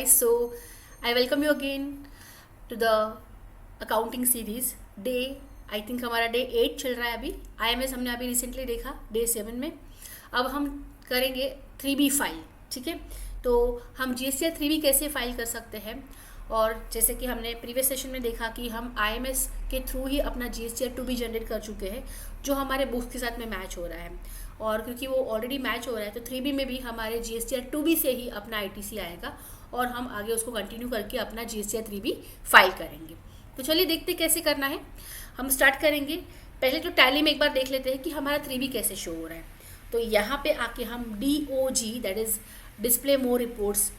guys, so I welcome you again to the accounting series day I think हमारा day 8 चल रहा है अभी। IMS हमने अभी रिसेंटली देखा डे 7 में। अब हम करेंगे 3B फाइल, ठीक है। तो हम GSTR 3B कैसे फाइल कर सकते हैं, और जैसे कि हमने प्रीवियस सेशन में देखा कि हम IMS के थ्रू ही अपना GSTR 2B जनरेट कर चुके हैं जो हमारे बुक्स के साथ में मैच हो रहा है, और क्योंकि वो ऑलरेडी मैच हो रहा है तो 3B में भी हमारे GSTR 2B से ही अपना ITC आएगा और हम आगे उसको कंटिन्यू करके अपना GSTR 3B फाइल करेंगे। तो चलिए देखते कैसे करना है। हम स्टार्ट करेंगे। पहले तो टैली में एक बार देख लेते हैं कि हमारा 3B कैसे शो हो रहा है। तो यहाँ पे आके हम DOG that is display more reports,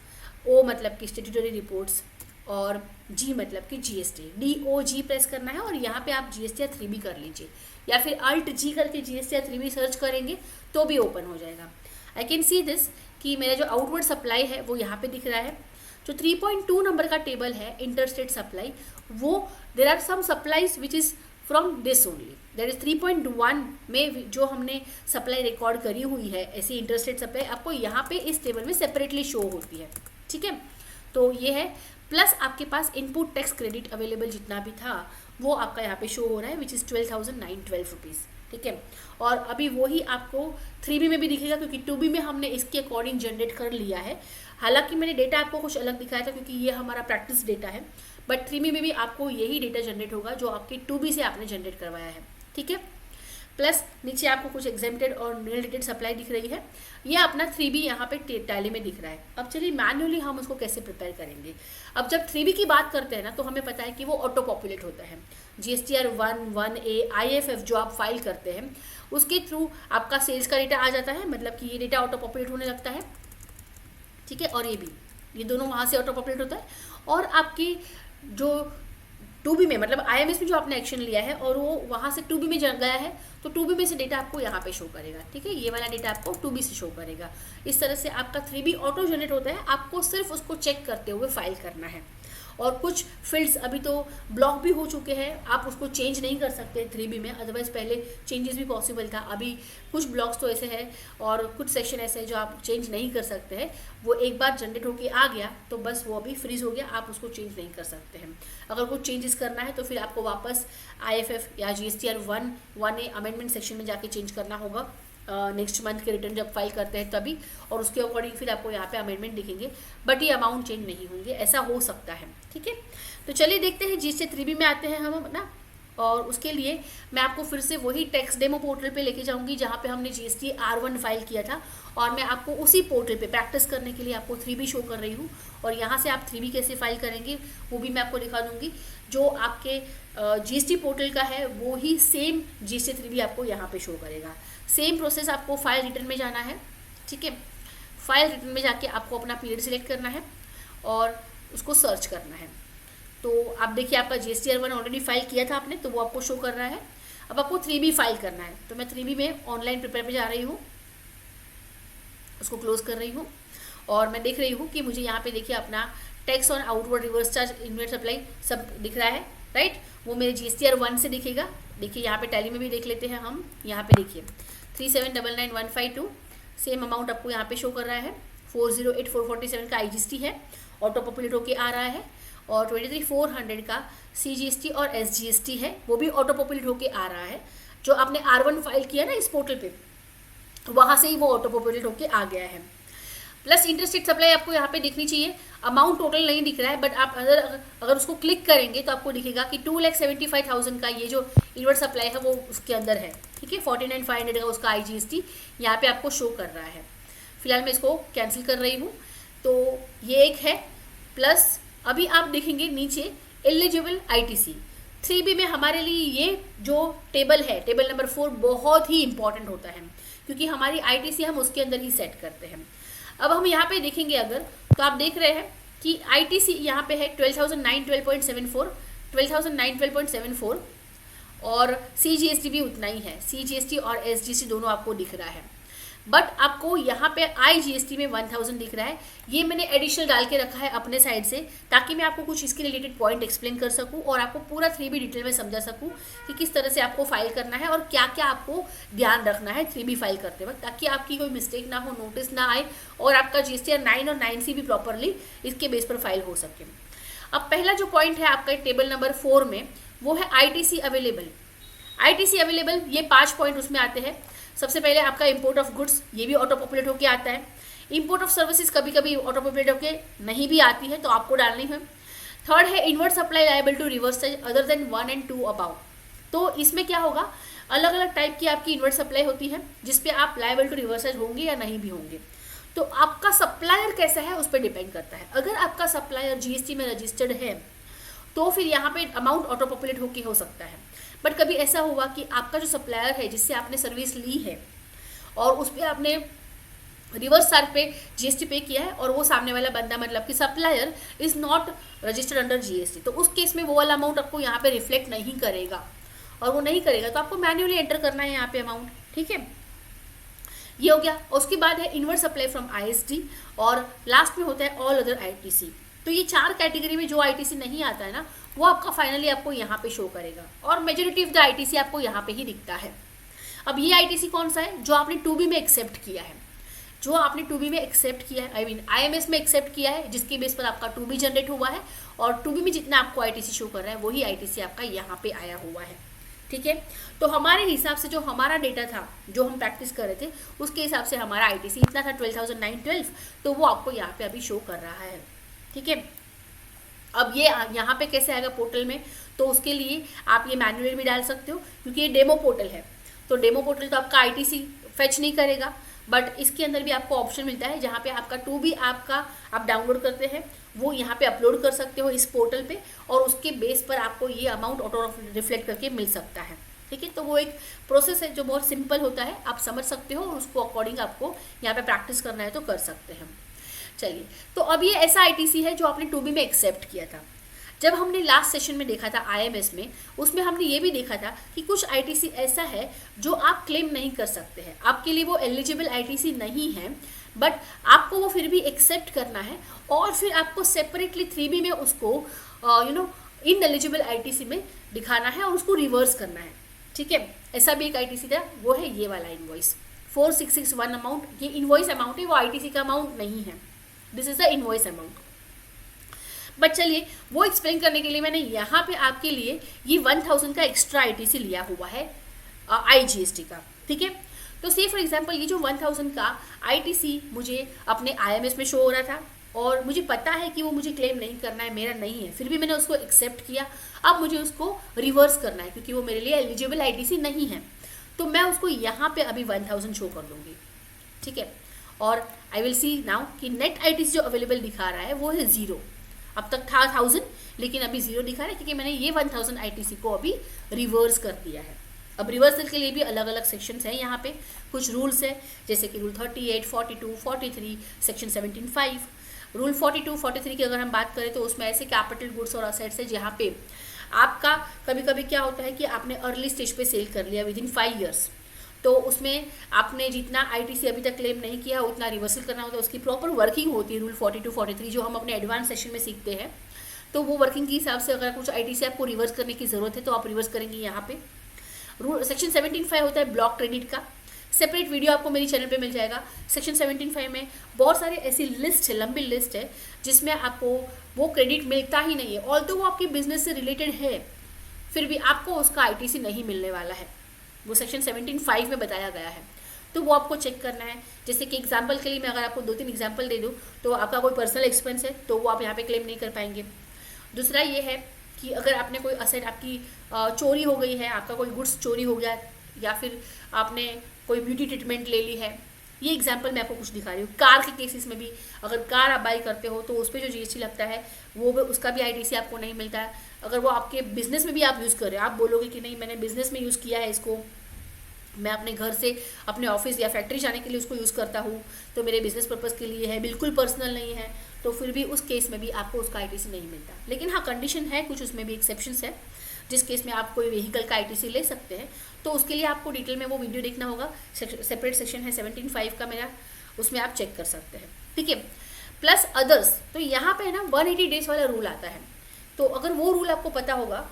O मतलब कि स्टेट्यूटरी रिपोर्ट्स और G मतलब कि GST, DOG प्रेस करना है और यहाँ पे आप GSTR 3B कर लीजिए, या फिर Alt G करके GSTR 3B सर्च करेंगे तो भी ओपन हो जाएगा। आई कैन सी दिस कि मेरा जो आउटवर्ड सप्लाई है वो यहाँ पे दिख रहा है। जो 3.2 नंबर का टेबल है इंटरस्टेट सप्लाई, वो there are some supplies which is from this only, that is 3.1 में जो हमने सप्लाई रिकॉर्ड करी हुई है ऐसी इंटरस्टेट सप्लाई आपको यहाँ पे इस टेबल में सेपरेटली शो होती है, ठीक है। तो ये है, प्लस आपके पास इनपुट टैक्स क्रेडिट अवेलेबल जितना भी था वो आपका यहाँ पे शो हो रहा है विच इज़ 12,912 रुपीज़, ठीक है। और अभी वही आपको 3B में भी दिखेगा क्योंकि 2B में हमने इसके अकॉर्डिंग जनरेट कर लिया है। हालांकि मैंने डेटा आपको कुछ अलग दिखाया था क्योंकि ये हमारा प्रैक्टिस डेटा है, बट 3B में भी आपको यही डेटा जनरेट होगा जो आपके 2B से आपने जनरेट करवाया है, ठीक है। प्लस नीचे आपको कुछ एग्जेम्प्टेड और नील डेटेड सप्लाई दिख रही है। ये अपना 3B यहाँ पे टैली में दिख रहा है। अब चलिए मैन्युअली हम उसको कैसे प्रिपेयर करेंगे। अब जब 3B की बात करते हैं ना तो हमें पता है कि वो ऑटो पॉपुलेट होता है। GSTR 1, 1A, IFF जो आप फाइल करते हैं उसके थ्रू आपका सेल्स का डेटा आ जाता है, मतलब कि ये डेटा ऑटो पॉपुलेट होने लगता है, ठीक है। और ये भी, ये दोनों वहाँ से ऑटो पॉपुलेट होता है। और आपकी जो 2B में मतलब IMS में जो आपने एक्शन लिया है और वो वहाँ से 2B में गया है तो 2B में से डेटा आपको यहाँ पे शो करेगा, ठीक है। ये वाला डेटा आपको 2B से शो करेगा। इस तरह से आपका 3B ऑटो जनरेट होता है। आपको सिर्फ उसको चेक करते हुए फाइल करना है। और कुछ फील्ड्स अभी तो ब्लॉक भी हो चुके हैं, आप उसको चेंज नहीं कर सकते 3B में, अदरवाइज पहले चेंजेस भी पॉसिबल था। अभी कुछ ब्लॉक्स तो ऐसे हैं और कुछ सेक्शन ऐसे हैं जो आप चेंज नहीं कर सकते हैं। वो एक बार जनरेट होके आ गया तो बस वो अभी फ्रीज हो गया, आप उसको चेंज नहीं कर सकते हैं। अगर कुछ चेंजेस करना है तो फिर आपको वापस IFF या GSTR 1, 1A अमेंडमेंट सेक्शन में जाके चेंज करना होगा नेक्स्ट मंथ के रिटर्न जब फाइल करते हैं तभी, और उसके अकॉर्डिंग फिर आपको यहाँ पे अमेंडमेंट दिखेंगे, बट ये अमाउंट चेंज नहीं होंगे, ऐसा हो सकता है, ठीक है। तो चलिए देखते हैं GSTR 3B में आते हैं हम ना, और उसके लिए मैं आपको फिर से वही टैक्स डेमो पोर्टल पे लेके जाऊंगी जहाँ पे हमने GSTR 1 फाइल किया था, और मैं आपको उसी पोर्टल पे प्रैक्टिस करने के लिए आपको 3B शो कर रही हूँ, और यहाँ से आप 3B कैसे फाइल करेंगे वो भी मैं आपको दिखा दूँगी। जो आपके GST पोर्टल का है वो ही सेम GSTR 3B आपको यहाँ पे शो करेगा। सेम प्रोसेस, आपको फाइल रिटर्न में जाना है, ठीक है। फाइल रिटर्न में जाके आपको अपना पीरियड सिलेक्ट करना है और उसको सर्च करना है। तो आप देखिए आपका GSTR 1 ऑलरेडी फाइल किया था आपने, तो वो आपको शो कर रहा है। अब आपको 3B फाइल करना है, तो मैं 3B में ऑनलाइन प्रिपेयर पे जा रही हूँ, उसको क्लोज कर रही हूँ, और मैं देख रही हूँ कि मुझे यहाँ पे देखिए अपना tax on outward reverse charge inward supply सब दिख रहा है, राइट। वो मेरे GSTR 1 से दिखेगा। देखिए यहाँ पे टैली में भी देख लेते हैं हम। यहाँ पे देखिए 3799152 सेम अमाउंट आपको यहाँ पे शो कर रहा है। 408447 का IGST है, ऑटो पॉपुलेट होके आ रहा है, और 23400 का CGST और SGST है, वो भी ऑटो पॉपुलेट होके आ रहा है। जो आपने R1 फाइल किया ना इस पोर्टल पे, तो वहाँ से ही वो ऑटो पॉपुलेट होके आ गया है। प्लस इंटरस्टेट सप्लाई आपको यहाँ पे दिखनी चाहिए। अमाउंट टोटल नहीं दिख रहा है, बट आप अगर उसको क्लिक करेंगे तो आपको दिखेगा कि 2,75,000 का ये जो इनवर्ट सप्लाई है वो उसके अंदर है, ठीक है। 49,500 का उसका IGST यहाँ पे आपको शो कर रहा है। फिलहाल मैं इसको कैंसिल कर रही हूँ। तो ये एक है। प्लस अभी आप देखेंगे नीचे एलिजिबल ITC 3B में हमारे लिए ये जो टेबल है, टेबल नंबर 4 बहुत ही इंपॉर्टेंट होता है क्योंकि हमारी ITC हम उसके अंदर ही सेट करते हैं। अब हम यहाँ पे देखेंगे अगर, तो आप देख रहे हैं कि ITC यहाँ पे है 12,912.74, 12,912.74, और CGST भी उतना ही है। CGST और SGST दोनों आपको दिख रहा है। बट आपको यहाँ पे IGST में 1000 दिख रहा है, ये मैंने एडिशनल डाल के रखा है अपने साइड से, ताकि मैं आपको कुछ इसके रिलेटेड पॉइंट एक्सप्लेन कर सकूँ और आपको पूरा 3B डिटेल में समझा सकूँ कि किस तरह से आपको फाइल करना है और क्या क्या आपको ध्यान रखना है 3B फाइल करते वक्त, ताकि आपकी कोई मिस्टेक ना हो, नोटिस ना आए और आपका GST 9 और 9C भी प्रॉपरली इसके बेस पर फाइल हो सके। अब पहला जो पॉइंट है आपका टेबल नंबर 4 में, वो है ITC अवेलेबल। ITC अवेलेबल, ये 5 पॉइंट उसमें आते हैं। सबसे पहले आपका इंपोर्ट ऑफ गुड्स, ये भी ऑटो पॉपुलेट होके आता है। इंपोर्ट ऑफ सर्विसेज कभी कभी ऑटो पॉपुलेट होके नहीं भी आती है, तो आपको डालनी है। थर्ड है inward supply liable to reverse charge other than 1 and 2 about. तो इसमें क्या होगा, अलग अलग टाइप की आपकी इनवर्ट सप्लाई होती है जिसपे आप लायबल टू रिवर्स चार्ज होंगे या नहीं भी होंगे। तो आपका सप्लायर कैसा है उस पर डिपेंड करता है। अगर आपका सप्लायर GST में रजिस्टर्ड है तो फिर यहाँ पे अमाउंट ऑटो पॉपुलेट होके हो सकता है। बट कभी ऐसा हुआ कि आपका जो सप्लायर है जिससे आपने सर्विस ली है और उस पर आपने रिवर्स चार्ज पे GST पे किया है और वो सामने वाला बंदा मतलब कि supplier is not registered under GST, तो उस केस में वो वाला अमाउंट आपको यहाँ पे रिफ्लेक्ट नहीं करेगा, और वो नहीं करेगा तो आपको मैन्युअली एंटर करना है यहाँ पे अमाउंट। ठीक है, ये हो गया। उसके बाद है इनवर्ट सप्लाई फ्रॉम ISD और लास्ट में होता है ऑल अदर ITC। तो ये 4 कैटेगरी में जो ITC नहीं आता है ना, वो आपका फाइनली आपको यहाँ पे शो करेगा और मेजोरिटी ऑफ द ITC आपको यहाँ पे ही दिखता है। अब ये ITC कौन सा है, जो आपने 2B में एक्सेप्ट किया है, जो आपने 2B में एक्सेप्ट किया है, आई मीन IMS में एक्सेप्ट किया है, जिसके बेस पर आपका 2B जनरेट हुआ है और 2B में जितना आपको ITC शो कर रहा है वही ITC आपका यहाँ पे आया हुआ है। ठीक है, तो हमारे हिसाब से जो हमारा डेटा था, जो हम प्रैक्टिस कर रहे थे, उसके हिसाब से हमारा ITC इतना था 12,912, तो वो आपको यहाँ पे अभी शो कर रहा है। ठीक है, अब ये यहाँ पे कैसे आएगा पोर्टल में, तो उसके लिए आप ये मैनुअली भी डाल सकते हो, क्योंकि ये डेमो पोर्टल है। तो डेमो पोर्टल तो आपका ITC फेच नहीं करेगा, बट इसके अंदर भी आपको ऑप्शन मिलता है जहाँ पे आपका 2B आपका आप डाउनलोड करते हैं वो यहाँ पे अपलोड कर सकते हो इस पोर्टल पे, और उसके बेस पर आपको ये अमाउंट ऑटो रिफ्लेक्ट करके मिल सकता है। ठीक है, तो वो एक प्रोसेस है जो बहुत सिंपल होता है, आप समझ सकते हो और उसको अकॉर्डिंग आपको यहाँ पे प्रैक्टिस करना है तो कर सकते हैं। चलिए, तो अब ये ऐसा ITC है जो आपने 2B में एक्सेप्ट किया था। जब हमने लास्ट सेशन में देखा था IMS में, उसमें हमने ये भी देखा था कि कुछ ITC ऐसा है जो आप क्लेम नहीं कर सकते हैं, आपके लिए वो एलिजिबल ITC नहीं है, बट आपको वो फिर भी एक्सेप्ट करना है और फिर आपको सेपरेटली 3B में उसको इन एलिजिबल ITC में दिखाना है और उसको रिवर्स करना है। ठीक है, ऐसा भी एक ITC था, वो है ये वाला इनवॉइस 4661 अमाउंट। ये इनवॉइस अमाउंट है, वो ITC का अमाउंट नहीं है, this is the invoice amount. But चलिए, वो एक्सप्लेन करने के लिए मैंने यहाँ पे आपके लिए ये 1000 का एक्स्ट्रा ITC लिया हुआ है IGST का। ठीक है, तो से फॉर एग्जांपल ये जो 1000 का ITC मुझे अपने IMS में शो हो रहा था और मुझे पता है कि वो मुझे क्लेम नहीं करना है, मेरा नहीं है, फिर भी मैंने उसको एक्सेप्ट किया। अब मुझे उसको रिवर्स करना है क्योंकि वो मेरे लिए एलिजिबल ITC नहीं है, तो मैं उसको यहाँ पे अभी 1000 शो कर दूँगी। ठीक है, और आई विल सी नाउ कि नेट ITC जो अवेलेबल दिखा रहा है वो है 0। अब तक था 1000 लेकिन अभी 0 दिखा रहा है क्योंकि मैंने ये 1000 ITC को अभी रिवर्स कर दिया है। अब रिवर्सल के लिए भी अलग अलग सेक्शंस हैं, यहाँ पे कुछ रूल्स है जैसे कि रूल 38, 42, 43, सेक्शन 17(5). रूल 42, 43 की अगर हम बात करें तो उसमें ऐसे कैपिटल गुड्स और असेट्स है जहाँ पे आपका कभी कभी क्या होता है कि आपने अर्ली स्टेज पे सेल कर लिया विदिन 5 ईयर्स, तो उसमें आपने जितना ITC अभी तक क्लेम नहीं किया उतना रिवर्सल करना होता है, उसकी प्रॉपर वर्किंग होती है। रूल 42, 43 जो हम अपने एडवांस सेशन में सीखते हैं, तो वो वर्किंग के हिसाब से अगर कुछ ITC आपको रिवर्स करने की ज़रूरत है तो आप रिवर्स करेंगे यहाँ पे। रूल सेक्शन 17(5) होता है ब्लॉक क्रेडिट का, सेपरेट वीडियो आपको मेरी चैनल पे मिल जाएगा। सेक्शन 17(5) में बहुत सारे ऐसी लिस्ट है, लंबी लिस्ट है जिसमें आपको वो क्रेडिट मिलता ही नहीं है, ऑल्दो वो आपके बिजनेस से रिलेटेड है फिर भी आपको उसका ITC नहीं मिलने वाला है, वो सेक्शन 17(5) में बताया गया है। तो वो आपको चेक करना है। जैसे कि एग्जांपल के लिए मैं अगर आपको 2-3 एग्जांपल दे दूं, तो आपका कोई पर्सनल एक्सपेंस है तो वो आप यहाँ पे क्लेम नहीं कर पाएंगे। दूसरा ये है कि अगर आपने कोई असेट आपकी चोरी हो गई है, आपका कोई गुड्स चोरी हो गया, या फिर आपने कोई ब्यूटी ट्रीटमेंट ले ली है, ये एग्जांपल मैं आपको कुछ दिखा रही हूँ। कार के केसेस में भी अगर कार आप बाई करते हो तो उस पर जो GST लगता है वो भी, उसका भी ITC आपको नहीं मिलता है। अगर वो आपके बिजनेस में भी आप यूज़ कर रहे हो, आप बोलोगे कि नहीं मैंने बिजनेस में यूज़ किया है इसको, मैं अपने घर से अपने ऑफिस या फैक्ट्री जाने के लिए उसको यूज़ करता हूँ, तो मेरे बिजनेस पर्पज़ के लिए है, बिल्कुल पर्सनल नहीं है, तो फिर भी उस केस में भी आपको उसका ITC नहीं मिलता। लेकिन हाँ, कंडीशन है कुछ, उसमें भी एक्सेप्शंस है। जिस केस में आप कोई व्हीकल का आईटीसी ले सकते हैं, तो उसके लिए आपको डिटेल में वो वीडियो देखना होगा। सेपरेट सेक्शन है 17(5) का मेरा, उसमें आप चेक कर सकते हैं, ठीक है। प्लस अदर्स, तो यहाँ पे ना 180 डेज वाला रूल आता है। तो अगर वो रूल आपको पता होगा,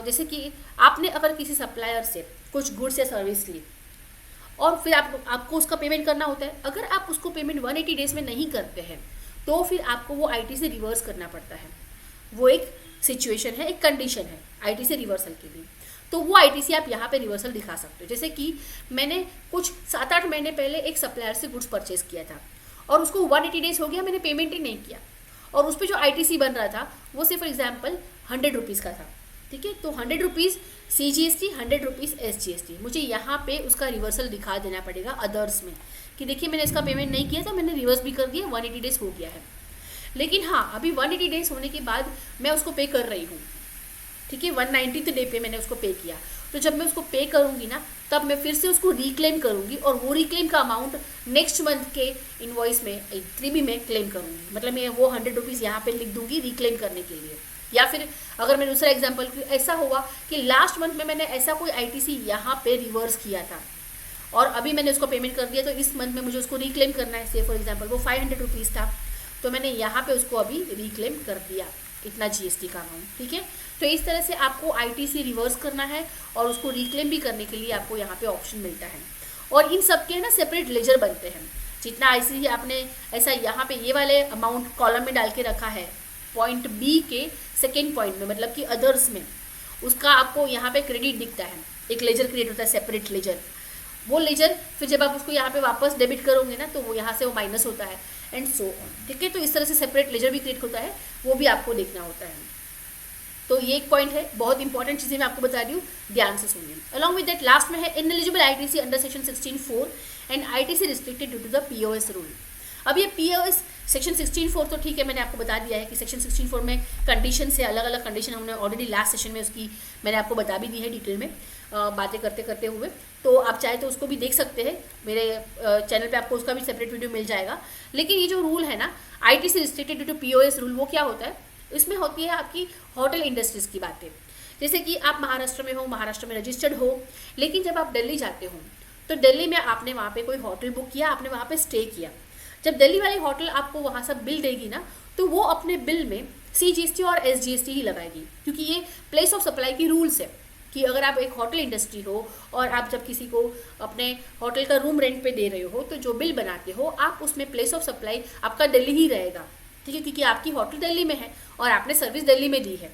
जैसे कि आपने अगर किसी सप्लायर से कुछ गुड्स या सर्विस ली और फिर आपको उसका पेमेंट करना होता है, अगर आप उसको पेमेंट 180 डेज में नहीं करते हैं तो फिर आपको वो आईटी से रिवर्स करना पड़ता है। वो एक सिचुएशन है, एक कंडीशन है आईटी से रिवर्सल के लिए। तो वो आईटीसी आप यहाँ पे रिवर्सल दिखा सकते हो। जैसे कि मैंने कुछ 7-8 महीने पहले एक सप्लायर से गुड्स परचेज किया था और उसको 180 डेज हो गया, मैंने पेमेंट ही नहीं किया, और उस पर जो आईटीसी बन रहा था वो से फॉर एग्जाम्पल 100 रुपीज़ का था, ठीक है। तो 100 रुपीज़ CGST, 100 रुपीज़ SGST, मुझे यहाँ पे उसका रिवर्सल दिखा देना पड़ेगा अदर्स में कि देखिए मैंने इसका पेमेंट नहीं किया था, मैंने रिवर्स भी कर दिया, 180 डेज हो गया है। लेकिन हाँ, अभी 180 डेज होने के बाद मैं उसको पे कर रही हूँ, ठीक है। 190th डे पे मैंने उसको पे किया, तो जब मैं उसको पे करूँगी ना, तब मैं फिर से उसको रिक्लेम करूँगी और वो रिक्लेम का अमाउंट नेक्स्ट मंथ के इनवॉइस में 3B में क्लेम करूँगी। मतलब मैं वो 100 रुपीज़ यहाँ पे लिख दूँगी रिक्लेम करने के लिए। या फिर अगर मैं दूसरा एग्जांपल, ऐसा हुआ कि लास्ट मंथ में मैंने ऐसा कोई आईटीसी यहाँ पे रिवर्स किया था और अभी मैंने उसको पेमेंट कर दिया, तो इस मंथ में मुझे उसको रिक्लेम करना है। से फॉर एग्जांपल वो 500 रुपीज़ था, तो मैंने यहाँ पे उसको अभी रिक्लेम कर दिया इतना GST का अमाउंट, ठीक है। तो इस तरह से आपको आईटीसी रिवर्स करना है और उसको रिक्लेम भी करने के लिए आपको यहाँ पे ऑप्शन मिलता है। और इन सब के ना सेपरेट लेजर बनते हैं। जितना आईटीसी आपने ऐसा यहाँ पे ये वाले अमाउंट कॉलम में डाल के रखा है, पॉइंट B के सेकेंड पॉइंट में, मतलब कि अदर्स में, उसका आपको यहाँ पे क्रेडिट दिखता है, एक लेजर क्रिएट होता है, सेपरेट लेजर। वो लेजर फिर जब आप उसको यहाँ पे वापस डेबिट करोगे ना, तो वो यहाँ से वो माइनस होता है एंड सो ऑन, ठीक है। तो इस तरह से सेपरेट लेजर भी क्रिएट होता है, वो भी आपको देखना होता है। तो ये एक पॉइंट है, बहुत इंपॉर्टेंट चीज़ें मैं आपको बता रही हूँ, ध्यान से सुनिए। अलॉन्ग विद दैट लास्ट में है ineligible ITC under section 16(4) and ITC restricted due to the POS rule. अब ये POS सेक्शन 16(4) तो ठीक है, मैंने आपको बता दिया है कि सेक्शन 16(4) में कंडीशन से अलग अलग कंडीशन हमने ऑलरेडी लास्ट सेशन में उसकी मैंने आपको बता भी दी है डिटेल में, बातें करते करते हुए। तो आप चाहे तो उसको भी देख सकते हैं, मेरे चैनल पे आपको उसका भी सेपरेट वीडियो मिल जाएगा। लेकिन ये जो रूल है ना, ITC restricted due to POS rule, वो क्या होता है? इसमें होती है आपकी होटल इंडस्ट्रीज़ की बातें। जैसे कि आप महाराष्ट्र में हो, महाराष्ट्र में रजिस्टर्ड हो, लेकिन जब आप दिल्ली जाते हो तो दिल्ली में आपने वहाँ पे कोई होटल बुक किया, आपने वहाँ पे स्टे किया। जब दिल्ली वाली होटल आपको वहाँ सब बिल देगी ना, तो वो अपने बिल में CGST और SGST ही लगाएगी, क्योंकि ये प्लेस ऑफ सप्लाई की रूल्स है कि अगर आप एक होटल इंडस्ट्री हो और आप जब किसी को अपने होटल का रूम रेंट पे दे रहे हो, तो जो बिल बनाते हो आप उसमें प्लेस ऑफ सप्लाई आपका दिल्ली ही रहेगा, ठीक है, क्योंकि आपकी होटल दिल्ली में है और आपने सर्विस दिल्ली में दी है,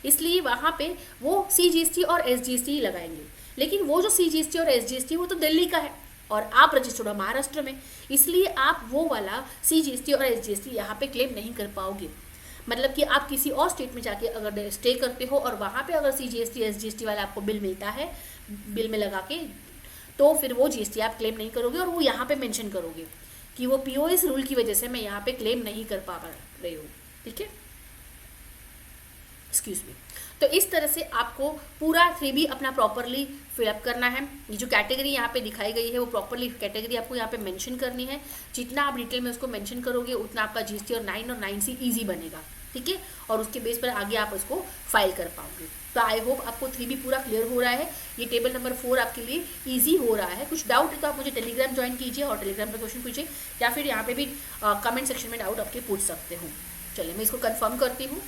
इसलिए वहाँ पे वो CGST और SGST ही लगाएंगे। लेकिन वो जो CGST और SGST वो तो दिल्ली का है और आप रजिस्टर्ड हो महाराष्ट्र में, इसलिए आप वो वाला CGST और SGST यहाँ पे क्लेम नहीं कर पाओगे। मतलब कि आप किसी और स्टेट में जाके अगर स्टे करते हो और वहाँ पे अगर CGST SGST वाला आपको बिल मिलता है, बिल में लगा के, तो फिर वो GST आप क्लेम नहीं करोगे और वो यहाँ पे मेंशन करोगे कि वो POS रूल की वजह से मैं यहाँ पे क्लेम नहीं कर पा रही हूँ, ठीक है, एक्सक्यूज मी। तो इस तरह से आपको पूरा 3B अपना प्रॉपरली फिलअप करना है। ये जो कैटेगरी यहाँ पे दिखाई गई है वो प्रॉपरली कैटेगरी आपको यहाँ पे मेंशन करनी है। जितना आप डिटेल में उसको मेंशन करोगे उतना आपका GST और 9 और 9C ईजी बनेगा, ठीक है, और उसके बेस पर आगे आप उसको फाइल कर पाओगे। तो आई होप आपको 3B पूरा क्लियर हो रहा है। ये टेबल नंबर 4 आपके लिए ईजी हो रहा है। कुछ डाउट है तो आप मुझे टेलीग्राम ज्वाइन कीजिए और टेलीग्राम पर क्वेश्चन पूछिए, या फिर यहाँ पे भी कमेंट सेक्शन में डाउट आपके पूछ सकते हो। चलिए मैं इसको कन्फर्म करती हूँ,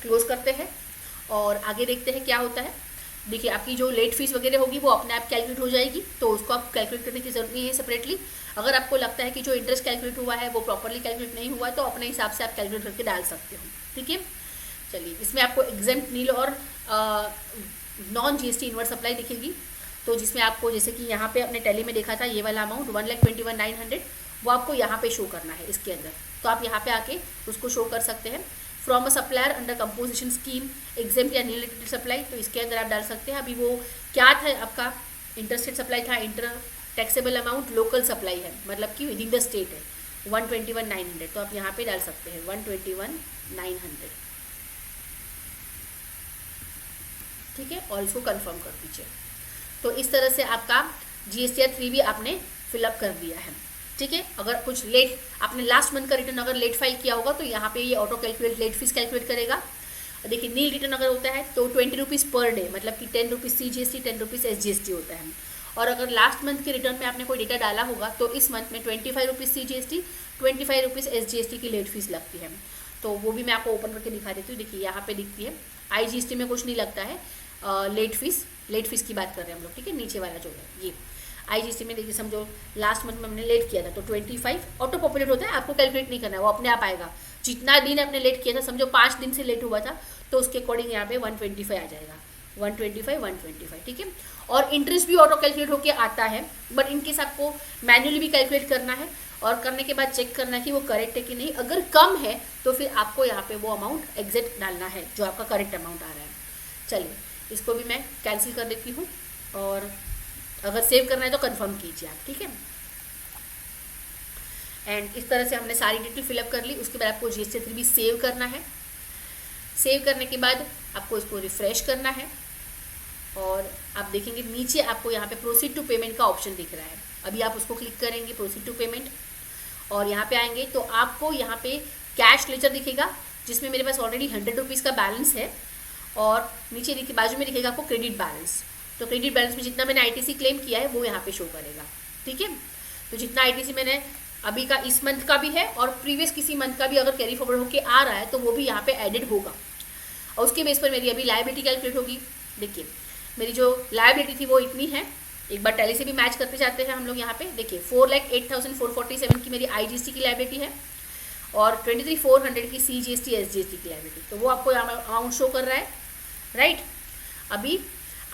क्लोज करते हैं और आगे देखते हैं क्या होता है। देखिए आपकी जो लेट फीस वगैरह होगी वो अपने आप कैलकुलेट हो जाएगी, तो उसको आप कैलकुलेट करने की जरूरत नहीं है सेपरेटली। अगर आपको लगता है कि जो इंटरेस्ट कैलकुलेट हुआ है वो प्रॉपरली कैलकुलेट नहीं हुआ है तो अपने हिसाब से आप कैलकुलेट करके डाल सकते हो, ठीक है। चलिए इसमें आपको एग्जेम्प्ट नील और नॉन GST इनवर्स सप्लाई दिखेगी, तो जिसमें आपको जैसे कि यहाँ पे अपने टैली में देखा था ये वाला अमाउंट 1,21,900 वो आपको यहाँ पे शो करना है इसके अंदर, तो आप यहाँ पे आके उसको शो कर सकते हैं। From a supplier under composition scheme exempt या नील सप्लाई, तो इसके अंदर आप डाल सकते हैं। अभी वो क्या था आपका, इंटरस्टेट सप्लाई था, inter taxable amount local supply है, मतलब कि विद इन द स्टेट है 121,900, तो आप यहाँ पे डाल सकते हैं 121,900, ठीक है, और इसको कंफर्म कर दीजिए। तो इस तरह से आपका GST 3B आपने फिलअप कर दिया है, ठीक है। अगर कुछ लेट आपने लास्ट मंथ का रिटर्न अगर लेट फाइल किया होगा तो यहाँ पे ये auto calculate late fees calculate करेगा। देखिए नील रिटर्न अगर होता है तो 20 रुपीज़ पर डे, मतलब कि 10 रुपीज़ CGST, 10 रुपीज़ SGST होता है। और अगर लास्ट मंथ के रिटर्न में आपने कोई डेटा डाला होगा तो इस मंथ में 25 रुपीज़ CGST, 25 रुपीज़ SGST की लेट फीस लगती है। तो वो भी मैं आपको ओपन करके दिखा देती हूँ। देखिए यहाँ पे दिखती है, IGST में कुछ नहीं लगता है, लेट फीस की बात कर रहे हैं हम लोग, ठीक है। नीचे वाला जो है ये IGST में देखिए, समझो लास्ट मंथ में हमने लेट किया था तो 25 ऑटो पॉपुलेट होता है, आपको कैलकुलेट नहीं करना है, वो अपने आप आएगा। जितना दिन आपने लेट किया था, समझो 5 दिन से लेट हुआ था तो उसके अकॉर्डिंग यहाँ पे 125 आ जाएगा, 125, ठीक है। और इंटरेस्ट भी ऑटो कैलकुलेट होकर आता है, बट इनकेस आपको मैन्युअली भी कैलकुलेट करना है और करने के बाद चेक करना है कि वो करेक्ट है कि नहीं। अगर कम है तो फिर आपको यहाँ पे वो अमाउंट एग्जैक्ट डालना है जो आपका करेक्ट अमाउंट आ रहा है। चलिए इसको भी मैं कैंसिल कर देती हूँ, और अगर सेव करना है तो कंफर्म कीजिए आप, ठीक है। एंड इस तरह से हमने सारी डिटेल फिलअप कर ली। उसके बाद आपको GST3 भी सेव करना है। सेव करने के बाद आपको इसको रिफ्रेश करना है, और आप देखेंगे नीचे आपको यहाँ पे प्रोसीड टू पेमेंट का ऑप्शन दिख रहा है। अभी आप उसको क्लिक करेंगे, प्रोसीड टू पेमेंट, और यहाँ पे आएंगे तो आपको यहाँ पे कैश लेजर दिखेगा, जिसमें मेरे पास ऑलरेडी 100 रुपीज़ का बैलेंस है। और नीचे देखिए बाजू में दिखेगा आपको क्रेडिट बैलेंस, तो क्रेडिट बैलेंस में जितना मैंने ITC क्लेम किया है वो यहाँ पे शो करेगा, ठीक है। तो जितना ITC मैंने अभी का इस मंथ का भी है और प्रीवियस किसी मंथ का भी अगर कैरी फॉरवर्ड होके आ रहा है तो वो भी यहाँ पे एडेड होगा, और उसके बेस पर मेरी अभी लायबिलिटी कैलकुलेट होगी। देखिए मेरी जो लायबिलिटी थी वो इतनी है, एक बार टैली से भी मैच करते जाते हैं हम लोग। यहाँ पे देखिए 4,08,447 की मेरी IGST की लायबिलिटी है, और 23,400 की CGST SGST की लायबिलिटी, तो वो आपको यहाँ अमाउंट शो कर रहा है, राइट। अभी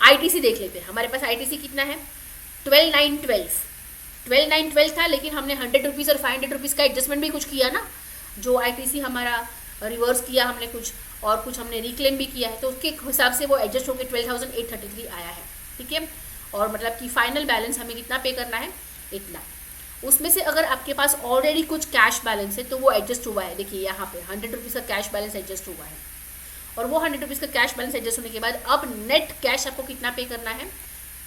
ITC देख लेते हैं। हमारे पास ITC कितना है, 12,912 था, लेकिन हमने 100 रुपीज़ और 500 रुपीज़ का एडजस्टमेंट भी कुछ किया ना, जो ITC हमारा रिवर्स किया हमने कुछ, और कुछ हमने रिक्लेम भी किया है, तो उसके हिसाब से वो एडजस्ट होकर 12,833 आया है, ठीक है। और मतलब कि फाइनल बैलेंस हमें कितना पे करना है, इतना। उसमें से अगर आपके पास ऑलरेडी कुछ कैश बैलेंस है तो वो एडजस्ट हुआ है। देखिए यहाँ पे 100 रुपीज़ का कैश बैलेंस एडजस्ट हुआ है, और वो 100 रुपीज़ का कैश बैलेंस एडजस्ट होने के बाद अब नेट कैश आपको कितना पे करना है,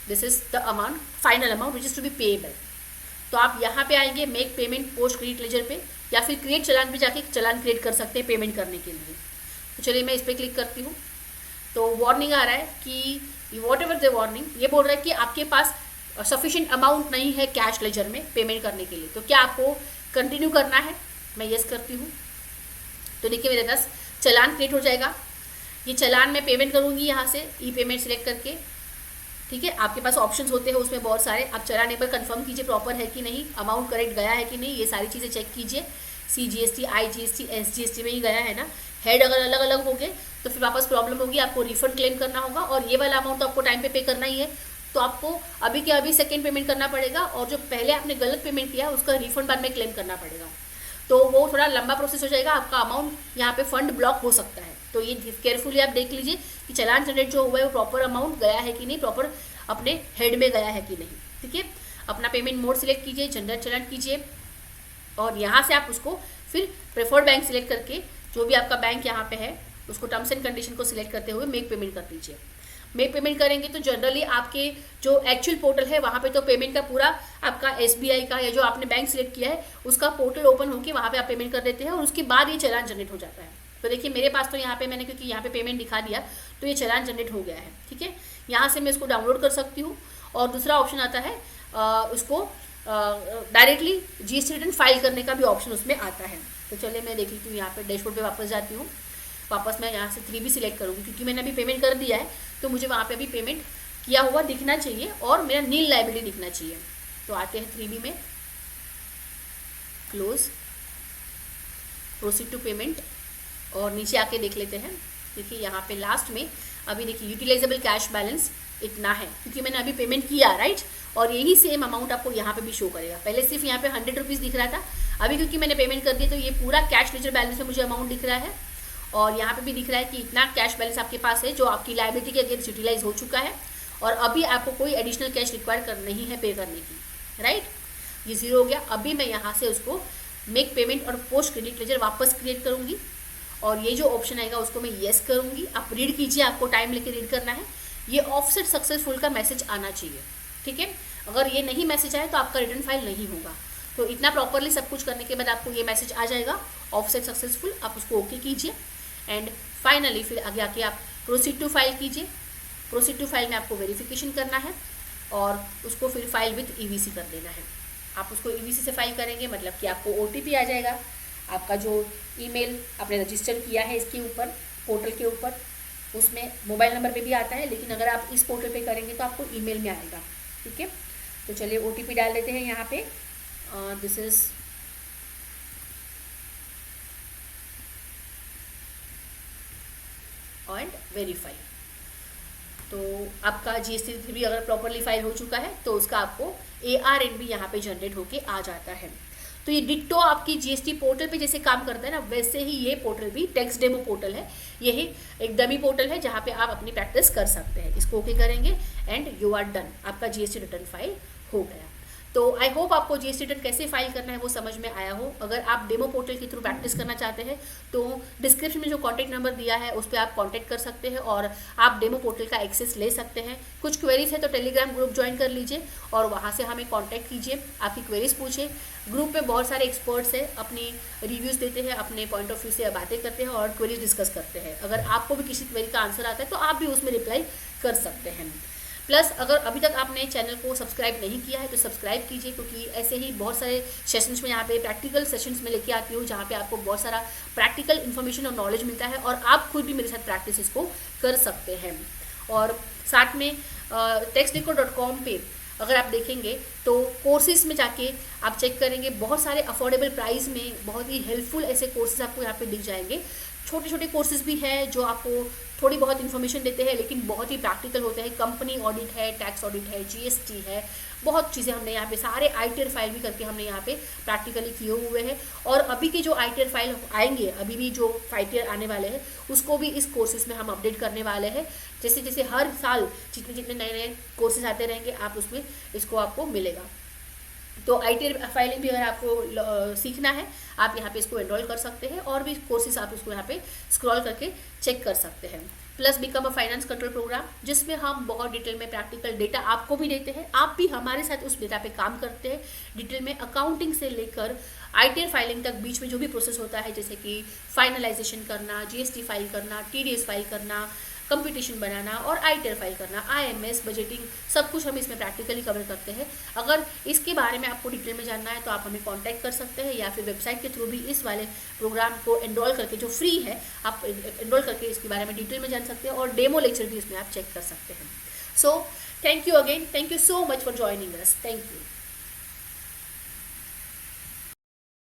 this is the amount, final amount which is to be payable. तो आप यहाँ पे आएंगे make payment post credit ledger पे, या फिर क्रिएट चलान पे जाके चलान क्रिएट कर सकते हैं पेमेंट करने के लिए। तो चलिए मैं इस पर क्लिक करती हूँ, तो वार्निंग आ रहा है कि वॉट एवर द वार्निंग, ये बोल रहा है कि आपके पास सफिशिएंट अमाउंट नहीं है कैश लेजर में पेमेंट करने के लिए, तो क्या आपको कंटिन्यू करना है। मैं यस करती हूँ, तो देखिए मेरे पास चलान क्रिएट हो जाएगा। ये चलान मैं पेमेंट करूँगी यहाँ से ई पेमेंट सेलेक्ट करके, ठीक है। आपके पास ऑप्शंस होते हैं उसमें बहुत सारे, आप चलान एक बार कंफर्म कीजिए प्रॉपर है कि नहीं, अमाउंट करेक्ट गया है कि नहीं, ये सारी चीज़ें चेक कीजिए। CGST, IGST, SGST में ही गया है ना। हेड अगर अलग अलग हो गए तो फिर वापस प्रॉब्लम होगी, आपको रिफंड क्लेम करना होगा, और ये वाला अमाउंट तो आपको टाइम पे करना ही है, तो आपको अभी के अभी सेकेंड पेमेंट करना पड़ेगा, और जो पहले आपने गलत पेमेंट किया उसका रिफंड बाद में क्लेम करना पड़ेगा। तो वो थोड़ा लंबा प्रोसेस हो जाएगा, आपका अमाउंट यहाँ पे फंड ब्लॉक हो सकता है। तो ये केयरफुली आप देख लीजिए कि चलान जनरेट जो हुआ है वो प्रॉपर अमाउंट गया है कि नहीं, प्रॉपर अपने हेड में गया है कि नहीं, ठीक है। अपना पेमेंट मोड सिलेक्ट कीजिए, जनरेट चलान कीजिए, और यहाँ से आप उसको फिर प्रेफर्ड बैंक सिलेक्ट करके जो भी आपका बैंक यहाँ पे है उसको टर्म्स एंड कंडीशन को सिलेक्ट करते हुए मेक पेमेंट कर दीजिए। मेक पेमेंट करेंगे तो जनरली आपके जो एक्चुअल पोर्टल है वहाँ पे तो पेमेंट का पूरा आपका SBI का या जो आपने बैंक सिलेक्ट किया है उसका पोर्टल ओपन होकर वहाँ पे आप पेमेंट कर देते हैं, और उसके बाद ये चलान जनरेट हो जाता है। तो देखिए मेरे पास तो यहाँ पे मैंने क्योंकि यहाँ पे पेमेंट दिखा दिया तो ये चलान जनरेट हो गया है, ठीक है। यहाँ से मैं इसको डाउनलोड कर सकती हूँ, और दूसरा ऑप्शन आता है उसको डायरेक्टली GST रिटर्न फाइल करने का भी ऑप्शन उसमें आता है। तो चलिए मैं देख लेती हूँ, यहाँ पे डैशबोर्ड पे वापस जाती हूँ। वापस मैं यहाँ से 3 भी सिलेक्ट करूँगी क्योंकि मैंने अभी पेमेंट कर दिया है, तो मुझे वहाँ पे अभी पेमेंट किया हुआ दिखना चाहिए और मेरा नील लायबिलिटी दिखना चाहिए। तो आते हैं 3B में, क्लोज, प्रोसीड टू पेमेंट, और नीचे आके देख लेते हैं। देखिए यहाँ पे लास्ट में अभी देखिए यूटिलाइजेबल कैश बैलेंस इतना है क्योंकि मैंने अभी पेमेंट किया, राइट। और यही सेम अमाउंट आपको यहाँ पे भी शो करेगा। पहले सिर्फ यहाँ पे 100 रुपीज़ दिख रहा था, अभी क्योंकि मैंने पेमेंट कर दिया तो ये पूरा कैश लेजर बैलेंस में मुझे अमाउंट दिख रहा है, और यहाँ पे भी दिख रहा है कि इतना कैश बैलेंस आपके पास है जो आपकी लायबिलिटी के अगेंस्ट यूटिलाइज हो चुका है, और अभी आपको कोई एडिशनल कैश रिक्वायर कर नहीं है पे करने की, राइट। ये 0 हो गया। अभी मैं यहाँ से उसको मेक पेमेंट और पोस्ट क्रेडिट लेजर वापस क्रिएट करूँगी, और ये जो ऑप्शन आएगा उसको मैं येस करूँगी। आप रीड कीजिए, आपको टाइम लेके रीड करना है। ये ऑफसेट सक्सेसफुल का मैसेज आना चाहिए, ठीक है। अगर ये नहीं मैसेज आए तो आपका रिटर्न फाइल नहीं होगा। तो इतना प्रॉपरली सब कुछ करने के बाद आपको ये मैसेज आ जाएगा ऑफसेट सक्सेसफुल, आप उसको ओके कीजिए एंड फाइनली फिर आगे आके आप प्रोसीड टू फाइल कीजिए। प्रोसीड टू फाइल में आपको वेरिफिकेशन करना है और उसको फिर फाइल विथ ईवीसी कर देना है। आप उसको ईवीसी से फाइल करेंगे मतलब कि आपको ओटीपी आ जाएगा, आपका जो ईमेल आपने रजिस्टर किया है इसके ऊपर, पोर्टल के ऊपर, उसमें मोबाइल नंबर पे भी आता है, लेकिन अगर आप इस पोर्टल पे करेंगे तो आपको ईमेल में आएगा। ठीक है, तो चलिए ओटीपी डाल देते हैं यहाँ पे। This is and verify. तो आपका GST भी अगर प्रॉपरली फाइल हो चुका है तो उसका आपको ARN भी यहाँ पे जनरेट होके आ जाता है। तो ये डिट्टो आपकी GST पोर्टल पे जैसे काम करता है ना, वैसे ही ये पोर्टल भी टैक्स डेमो पोर्टल है। यही एक डमी पोर्टल है जहाँ पे आप अपनी प्रैक्टिस कर सकते हैं। इसको ओके करेंगे एंड यू आर डन, आपका GST रिटर्न फाइल हो गया। तो आई होप आपको GST रिटर्न कैसे फाइल करना है वो समझ में आया हो। अगर आप डेमो पोर्टल के थ्रू प्रैक्टिस करना चाहते हैं तो डिस्क्रिप्शन में जो कॉन्टैक्ट नंबर दिया है उस पर आप कॉन्टैक्ट कर सकते हैं और आप डेमो पोर्टल का एक्सेस ले सकते हैं। कुछ क्वेरीज है तो टेलीग्राम ग्रुप ज्वाइन कर लीजिए और वहाँ से हमें कॉन्टैक्ट कीजिए, आपकी क्वेरीज पूछिए। ग्रुप में बहुत सारे एक्सपर्ट्स हैं, अपनी रिव्यूज़ देते हैं, अपने पॉइंट ऑफ व्यू से बातें करते हैं और क्वेरीज डिस्कस करते हैं। अगर आपको भी किसी क्वेरी का आंसर आता है तो आप भी उसमें रिप्लाई कर सकते हैं। प्लस अगर अभी तक आपने चैनल को सब्सक्राइब नहीं किया है तो सब्सक्राइब कीजिए, क्योंकि ऐसे ही बहुत सारे सेशंस में यहाँ पे प्रैक्टिकल सेशंस में लेके आती हूँ जहाँ पे आपको बहुत सारा प्रैक्टिकल इन्फॉर्मेशन और नॉलेज मिलता है और आप खुद भी मेरे साथ प्रैक्टिस इसको कर सकते हैं। और साथ में taxdeco.com पे अगर आप देखेंगे तो कोर्सेज में जाके आप चेक करेंगे, बहुत सारे अफोर्डेबल प्राइस में बहुत ही हेल्पफुल ऐसे कोर्सेज आपको यहाँ पे दिख जाएंगे। छोटे छोटे कोर्सेज भी हैं जो आपको थोड़ी बहुत इन्फॉर्मेशन देते हैं लेकिन बहुत ही प्रैक्टिकल होते हैं। कंपनी ऑडिट है, टैक्स ऑडिट है, GST है, बहुत चीज़ें हमने यहाँ पे सारे ITR फाइल भी करके हमने यहाँ पे प्रैक्टिकली किए हुए हैं। और अभी के जो ITR फाइल आएंगे, अभी भी जो ITR आने वाले हैं उसको भी इस कोर्सेज में हम अपडेट करने वाले हैं। जैसे जैसे हर साल जितने जितने नए नए कोर्सेज आते रहेंगे आप उसमें इसको आपको मिलेगा। तो ITR फाइलिंग भी अगर आपको सीखना है आप यहाँ पे इसको एनरोल कर सकते हैं और भी कोर्सेज आप इसको यहाँ पे स्क्रॉल करके चेक कर सकते हैं। Plus become a finance control program, जिसमें हम बहुत डिटेल में प्रैक्टिकल डेटा आपको भी देते हैं, आप भी हमारे साथ उस डेटा पे काम करते हैं। डिटेल में अकाउंटिंग से लेकर ITR फाइलिंग तक बीच में जो भी प्रोसेस होता है, जैसे कि फाइनलाइजेशन करना, GST फाइल करना, TDS फाइल करना, कंपटीशन बनाना और ITR फाइल करना, IMS, बजटिंग, सब कुछ हम इसमें प्रैक्टिकली कवर करते हैं। अगर इसके बारे में आपको डिटेल में जानना है तो आप हमें कांटेक्ट कर सकते हैं या फिर वेबसाइट के थ्रू भी इस वाले प्रोग्राम को एनरोल करके, जो फ्री है, आप एनरोल करके इसके बारे में डिटेल में जान सकते हैं और डेमो लेक्चर भी इसमें आप चेक कर सकते हैं। So thank you again, thank you so much for joining us, thank you.